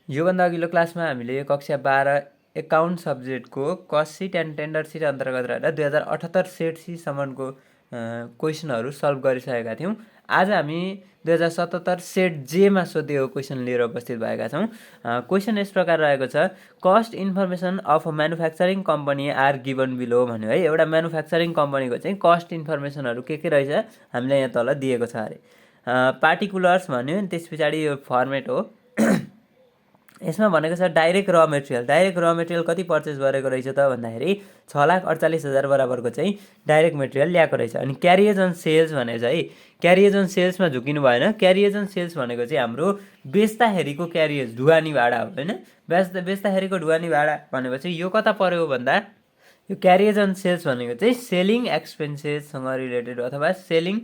योभन्दा अघिल्लो क्लासमा हामीले कक्षा 12 एकाउन्ट सब्जेक्टको cost seat and tender seat अन्तर्गत रहेर 2078 सेट सीसम्मको क्वेसनहरू सल्भ गरिसकेका थियौँ। आज हामी 2077 सेट जेमा सोधिएको क्वेसन लिएर उपस्थित भएका छौँ। क्वेसन यस प्रकार रहेको छ, cost information of manufacturing company are given below भन्यो है। एउटा म्यानुफ्याक्चरिङ कम्पनीको चाहिँ कस्ट इन्फर्मेसनहरू के रहेछ हामीलाई यहाँ तल दिएको छ अरे। पार्टिकुलर्स भन्यो, त्यस पछाडि यो फर्मेट हो। यसमा भनेको छ डाइरेक्ट र मेटेरियल कति पर्चेस गरेको रहेछ त भन्दाखेरि 6,48,000 बराबरको चाहिँ डाइरेक्ट मेटेरियल ल्याएको रहेछ। अनि क्यारिएज अन सेल्स भनेको छ है, क्यारिएज अन सेल्समा झुकिनु भएन। क्यारिएज अन सेल्स भनेको चाहिँ हाम्रो बेच्दाखेरिको क्यारिएज ढुवानी भाडा हो होइन। बेच्दाखेरिको ढुवानी भाडा भनेपछि यो कता पर्यो भन्दा यो क्यारिएज अन सेल्स भनेको चाहिँ सेलिङ एक्सपेन्सेससँग रिलेटेड अथवा सेलिङ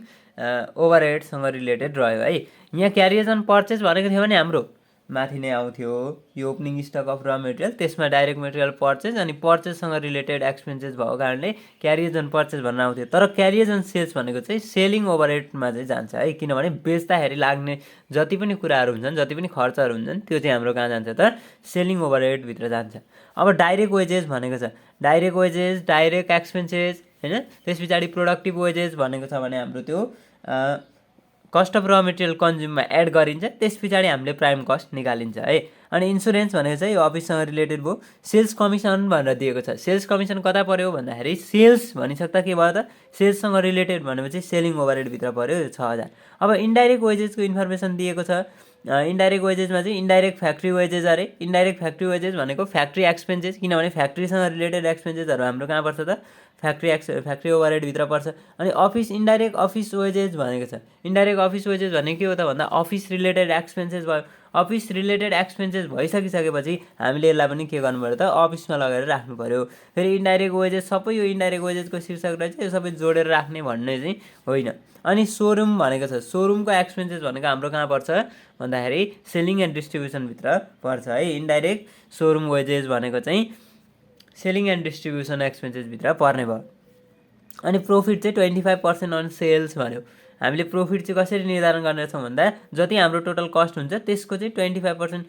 ओभरहेडसँग रिलेटेड रह्यो है। यहाँ क्यारिएज अन पर्चेस भनेको थियो भने हाम्रो माथि नै आउँथ्यो यो ओपनिङ स्टक अफ र मेटेरियल, त्यसमा डाइरेक्ट मेटेरियल पर्चेस अनि पर्चेससँग रिलेटेड एक्सपेन्सेस भएको कारणले क्यारिएज अन पर्चेस भन्न आउँथ्यो। तर क्यारिएज अन सेल्स भनेको चाहिँ सेलिङ ओभरहेडमा चाहिँ जान्छ है, किनभने बेच्दाखेरि लाग्ने जति पनि कुराहरू हुन्छन्, जति पनि खर्चहरू हुन्छन् त्यो चाहिँ हाम्रो कहाँ जान्छ त सेलिङ ओभरहेडभित्र जान्छ। अब डाइरेक्ट वेजेस भनेको छ, डाइरेक्ट वेजेस, डाइरेक्ट एक्सपेन्सेस होइन। त्यस पछाडि प्रोडक्टिभ वेजेस भनेको छ भने हाम्रो त्यो कस्ट अफ र मेटेरियल कन्ज्युममा एड गरिन्छ, त्यस पछाडि हामीले प्राइम कस्ट निकालिन्छ है। अनि इन्सुरेन्स भनेको चाहिँ यो अफिससँग रिलेटेड भयो। सेल्स कमिसन भनेर दिएको छ, सेल्स कमिसन कता पर्यो भन्दाखेरि सेल्स भनिसक्दा के भयो त सेल्ससँग रिलेटेड भनेपछि सेलिङ ओभरहेडभित्र पर्यो 6,000। अब इन्डाइरेक्ट वेजेसको इन्फर्मेसन दिएको छ। इन्डाइरेक्ट वेजेसमा चाहिँ इन्डाइरेक्ट फ्याक्ट्री वेजेस अरे। इन्डाइरेक्ट फ्याक्ट्री वेजेस भनेको फ्याक्ट्री एक्सपेन्सेस, किनभने फ्याक्ट्रीसँग रिलेटेड एक्सपेन्सेसहरू हाम्रो कहाँ पर्छ त फ्याक्ट्री ओभरहेडभित्र पर्छ। अनि इन्डाइरेक्ट अफिस वेजेस भनेको छ। इन्डाइरेक्ट अफिस वेजेस भनेको के हो त भन्दा अफिस रिलेटेड एक्सपेन्सेस भयो। अफिस रिलेटेड एक्सपेन्सेस भइसकिसकेपछि हामीले यसलाई पनि के गर्नु पऱ्यो त अफिसमा लगेर राख्नु पऱ्यो। फेरि इन्डाइरेक्ट वेजेस सबै यो इन्डाइरेक्ट वेजेसको शीर्षक रहेछ, यो सबै जोडेर राख्ने भन्ने चाहिँ होइन। अनि सोरुम भनेको छ, सोरुमको एक्सपेन्सेस भनेको हाम्रो कहाँ पर्छ भन्दाखेरि सेलिङ एन्ड डिस्ट्रिब्युसनभित्र पर्छ है। इन्डाइरेक्ट सोरुम वेजेस भनेको चाहिँ सेलिङ एन्ड डिस्ट्रिब्युसन एक्सपेन्सेसभित्र पर्ने भयो। अनि प्रोफिट चाहिँ 25% अन सेल्स भन्यो। हामीले प्रोफिट चाहिँ कसरी निर्धारण गर्नेछौँ भन्दा जति हाम्रो टोटल कस्ट हुन्छ त्यसको चाहिँ 25%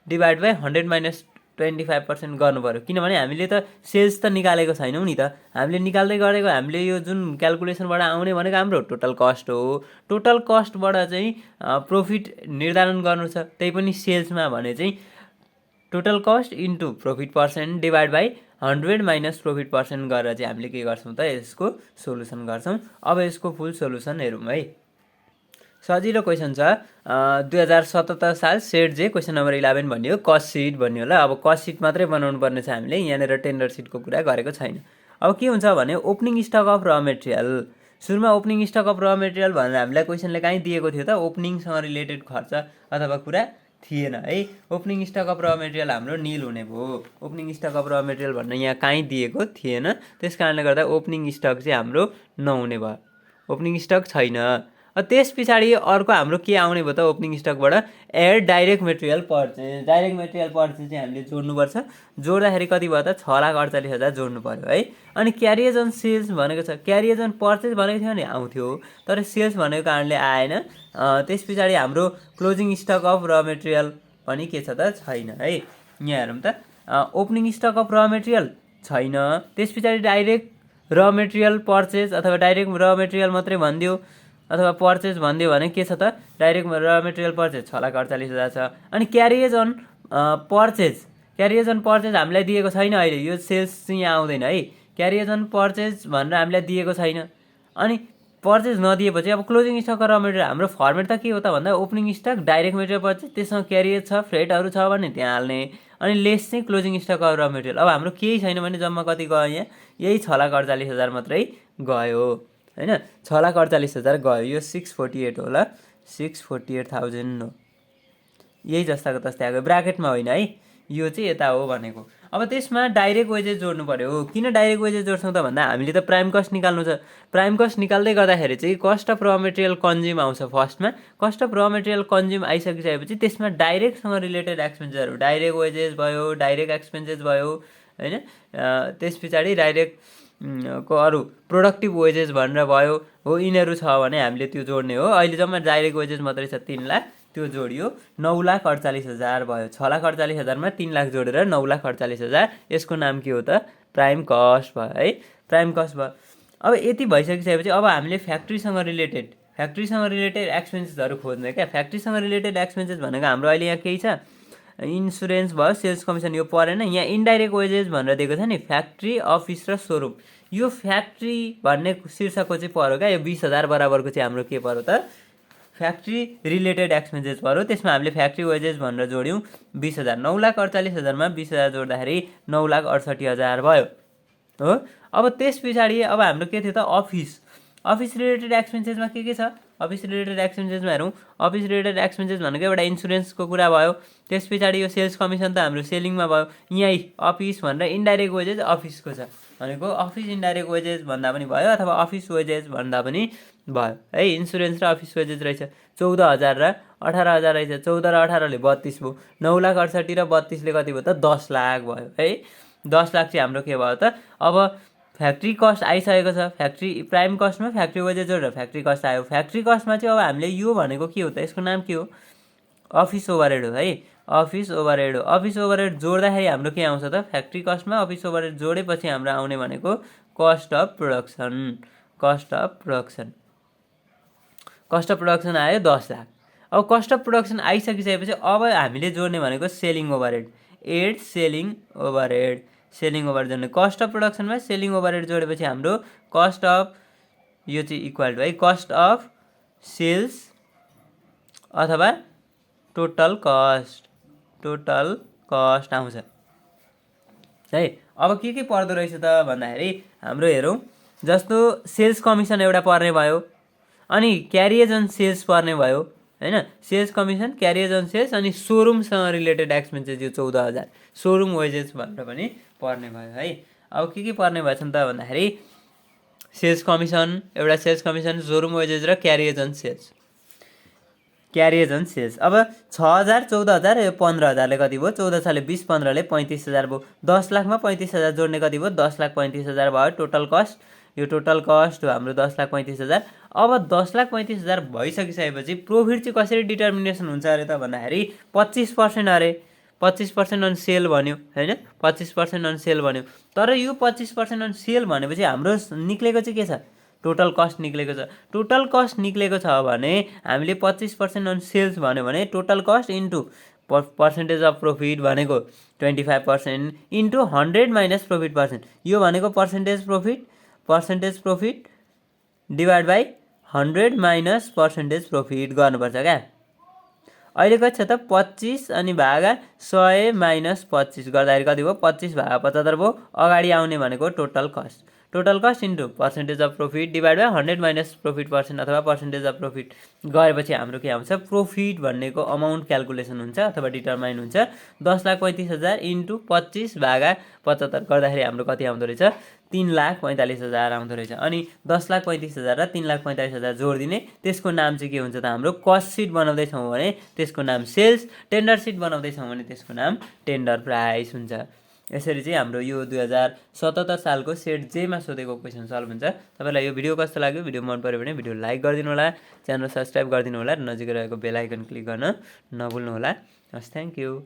डिभाइड बाई 100 माइनस 25% गर्नु पऱ्यो, किनभने हामीले त सेल्स त निकालेको छैनौँ नि त। हामीले निकाल्दै गरेको हामीले यो जुन क्यालकुलेसनबाट आउने भनेको हाम्रो टोटल कस्ट हो। टोटल कस्टबाट चाहिँ प्रोफिट निर्धारण गर्नु छ, त्यही पनि सेल्समा भने चाहिँ total cost into profit percent divide by 100 minus profit percent गरेर चाहिँ हामीले के गर्छौँ त यसको सोल्युसन गर्छौँ। अब यसको फुल सोल्युसन हेरौँ है। सजिलो क्वेसन छ। 2077 साल सेट जे क्वेसन नम्बर 11 भन्यो, कस्ट सिट भन्यो होला। अब कस्ट सिट मात्रै बनाउनु पर्ने छ हामीले, यहाँनिर टेन्डर सिटको कुरा गरेको छैन। अब के हुन्छ भने ओपनिङ स्टक अफ र मेटेरियल, सुरुमा ओपनिङ स्टक अफ र मेटेरियल भनेर हामीलाई क्वेसनले कहीँ दिएको थियो त ओपनिङसँग रिलेटेड खर्च अथवा कुरा थिएन है। ओपनिङ स्टक अफ र मेटेरियल हाम्रो निल हुने भयो। ओपनिङ स्टक अफ र मेटेरियल भनेर यहाँ कहीँ दिएको थिएन, त्यस कारणले गर्दा ओपनिङ स्टक चाहिँ हाम्रो नहुने भयो, ओपनिङ स्टक छैन। त्यस पछाडि अर्को हाम्रो के आउने भयो त ओपनिङ स्टकबाट add direct material purchase. Direct material purchase चाहिँ हामीले जोड्नुपर्छ। जोड्दाखेरि कति भयो त 6,48,000 जोड्नु पर्यो है। अनि क्यारिएज अन सेल्स भनेको छ, क्यारिएज अन पर्चेस भनेको थियो भने आउँथ्यो, तर सेल्स भनेको कारणले आएन। त्यस पछाडि हाम्रो क्लोजिङ स्टक अफ र मेटेरियल पनि के छ त छैन है। यहाँ हेरौँ त ओपनिङ स्टक अफ र मेटेरियल छैन। त्यस पछाडि डाइरेक्ट र मेटेरियल पर्चेस अथवा डाइरेक्ट र मेटेरियल मात्रै भनिदियो अथवा पर्चेस भनिदियो भने के छ त डाइरेक्ट र मेटेरियल पर्चेस 6,48,000 छ। अनि क्यारिएज अन पर्चेस, क्यारिएज अन पर्चेस हामीलाई दिएको छैन अहिले, यो सेल्स चाहिँ यहाँ आउँदैन है। क्यारिएज अन पर्चेस भनेर हामीलाई दिएको छैन। अनि पर्चेस नदिएपछि अब क्लोजिङ स्टक र मेटेरियल हाम्रो फर्मेट त के हो त भन्दा opening stock direct material purchase, त्यसमा क्यारिएज छ फ्रेटहरू छ भने त्यहाँ हाल्ने, अनि लेस चाहिँ क्लोजिङ स्टक र मेटेरियल। अब हाम्रो केही छैन भने जम्मा कति गयो यहाँ, यही 6,48,000 मात्रै गयो होइन। 6,48,000 गयो, यो 648 होला, 648,000 हो, यही जस्ताको तस्तै आएको, ब्राकेटमा होइन है, यो चाहिँ यता हो भनेको। अब त्यसमा डाइरेक्ट वेजेस जोड्नु पर्यो। किन डाइरेक्ट वेजेस जोड्छौँ त भन्दा हामीले त प्राइम कस्ट निकाल्नु छ। प्राइम कस्ट निकाल्दै गर्दाखेरि चाहिँ कस्ट अफ र मेटेरियल कन्ज्युम आउँछ फर्स्टमा। कस्ट अफ र मेटेरियल कन्ज्युम आइसकिसकेपछि त्यसमा डाइरेक्टसँग रिलेटेड एक्सपेन्सेसहरू, डाइरेक्ट वेजेस भयो, डाइरेक्ट एक्सपेन्सेस भयो होइन। त्यस पछाडि डाइरेक्ट को अरू प्रोडक्टिभ वेजेस भनेर भयो हो, यिनीहरू छ भने हामीले त्यो जोड्ने हो। अहिले जम्मा डाइरेक्ट वेजेस मात्रै छ त्यो जोडियो 9,48,000 भयो। 6,48,000 मा 3 लाख जोडेर 9,48,000, यसको नाम के हो त? प्राइम कस्ट भयो है, प्राइम कस्ट भयो। अब यति भइसकिसकेपछि अब हामीले फ्याक्ट्रीसँग रिलेटेड एक्सपेन्सेसहरू खोज्ने क्या। फ्याक्ट्रीसँग रिलेटेड एक्सपेन्सेस भनेको हाम्रो अहिले यहाँ केही छ, इन्सुरेन्स भयो, सेल्स कमिसन, यो परेन। यहाँ इन्डाइरेक्ट वेजेस भनेर दिएको छ नि, फ्याक्ट्री, अफिस र सोरुम। यो फ्याक्ट्री भन्ने शीर्षकको चाहिँ पऱ्यो क्या, यो 20,000 बराबरको चाहिँ हाम्रो के पऱ्यो त? फ्याक्ट्री रिलेटेड एक्सपेन्सेस पऱ्यो। त्यसमा हामीले फ्याक्ट्री वेजेस भनेर जोड्यौँ 20,000। 9,48,000 मा 20,000 जोड्दाखेरि 9,68,000 भयो हो। अब त्यस पछाडि अब हाम्रो के थियो त? अफिस रिलेटेड एक्सपेन्सेसमा के छ? अफिस रिलेटेड एक्सपेन्सेसमा हेरौँ। अफिस रिलेटेड एक्सपेन्सेस भनेको एउटा इन्सुरेन्सको कुरा भयो। त्यस पछाडि यो सेल्स कमिसन त हाम्रो सेलिङमा भयो। यहीँ अफिस भनेर इन्डाइरेक्ट वेजेस अफिसको छ भनेको अफिस इन्डाइरेक्ट वेजेस भन्दा पनि भयो, अथवा अफिस वेजेस भन्दा पनि भयो है। इन्सुरेन्स र अफिस वेजेस रहेछ 14,000 र 18,000 रहेछ। 14 र 18ले 32 भयो। 9,68,000 र 32ले कति भयो त? 10 लाख भयो है। 10 लाख चाहिँ हाम्रो के भयो त? अब फ्याक्ट्री कस्ट आइसकेको छ। फ्याक्ट्री प्राइम कस्टमा फ्याक्ट्री वेजेस जोडेर फ्याक्ट्री कस्ट आयो। फ्याक्ट्री कस्टमा चाहिँ अब हामीले यो भनेको के हो त? यसको नाम के हो? अफिस ओभरहेड हो है, अफिस ओभरहेड हो। अफिस ओभरहेड जोड्दाखेरि हाम्रो के आउँछ त? फ्याक्ट्री कस्टमा अफिस ओभरहेड जोडेपछि हाम्रो आउने भनेको cost of production. Cost of production आयो 10 लाख। अब कस्ट अफ प्रोडक्सन आइसकिसकेपछि अब हामीले जोड्ने भनेको सेलिङ ओभरहेड। सेलिङ ओभरहेड जोड्ने। कस्ट अफ प्रोडक्सनमा सेलिङ ओभरहेड जोडेपछि हाम्रो कस्ट अफ, यो चाहिँ इक्वल टु है, कस्ट अफ सेल्स अथवा टोटल कस्ट आउँछ है। अब के पर्दो रहेछ त भन्दाखेरि हाम्रो हेरौँ, जस्तो सेल्स कमिसन एउटा पर्ने भयो, अनि क्यारिएज अन सेल्स पर्ने भयो हैन। सेल्स कमिसन, क्यारिएज अन सेल्स, अनि सोरुमसँग रिलेटेड एक्सपेन्सेस यो 14,000 सोरुम वेजेस भनेर पनि पर्ने भयो है। अब के पर्ने भएछन् त भन्दाखेरि सेल्स कमिसन, एउटा सेल्स कमिसन, सोरुम वेजेस र क्यारिएज अन सेल्स। अब 6,000, 14,000, यो 15,000ले कति भयो? 14 साले 20, 15ले 35,000 भयो। 10 लाखमा 35,000 जोड्ने कति भयो? 10,35,000 भयो टोटल कस्ट। यो टोटल कस्ट हो हाम्रो 10,35,000। अब 10,35,000 भइसकिसकेपछि प्रोफिट चाहिँ कसरी डिटर्मिनेसन हुन्छ अरे त भन्दाखेरि 25% अरे, 25% अन सेल भन्यो हैन, 25% अन सेल भन्यो। तर यो 25% अन सेल भनेपछि हाम्रो निक्लेको चाहिँ के छ? टोटल कस्ट निक्लेको छ। टोटल कस्ट निक्लेको छ भने हामीले 25% अन सेल्स भन्यो भने total cost into percentage of profit भनेको 25% इन्टु 100 माइनस प्रोफिट पर्सेन्ट, यो भनेको percentage profit divide by 100 minus percentage profit गर्नुपर्छ क्या। अहिले कति छ त? 25 अनि भागा 100 माइनस 25 गर्दाखेरि कति भयो? 25 भागा 75 भयो। अगाडि आउने भनेको total cost into percentage of profit divide by 100 minus profit percent अथवा पर्सेन्टेज अफ प्रॉफिट गरेपछि हाम्रो के आउँछ? प्रोफिट भन्नेको अमाउन्ट क्याल्कुलेसन हुन्छ अथवा डिटरमाइन हुन्छ। 10,35,000 इन्टु 25 भागा 75 गर्दाखेरि हाम्रो कति आउँदो रहेछ? 3,45,000 आउँदो रहेछ। अनि 10,35,000 र 3,45,000 जोडिदिने, त्यसको नाम चाहिँ के हुन्छ त? हाम्रो कस्ट सिट बनाउँदैछौँ भने त्यसको नाम सेल्स, टेन्डर सिट बनाउँदैछौँ भने त्यसको नाम टेन्डर प्राइस हुन्छ। यसरी चाहिँ हाम्रो यो 2077 सालको सेट जेमा सोधेको क्वेसन सल्भ हुन्छ। तपाईँलाई यो भिडियो कस्तो लाग्यो? भिडियो मन पऱ्यो भने भिडियो लाइक गरिदिनु होला, च्यानल सब्सक्राइब गरिदिनु होला र नजिकै रहेको बेल आइकन क्लिक गर्न नभुल्नु होला। हस्, थ्याङ्क यू।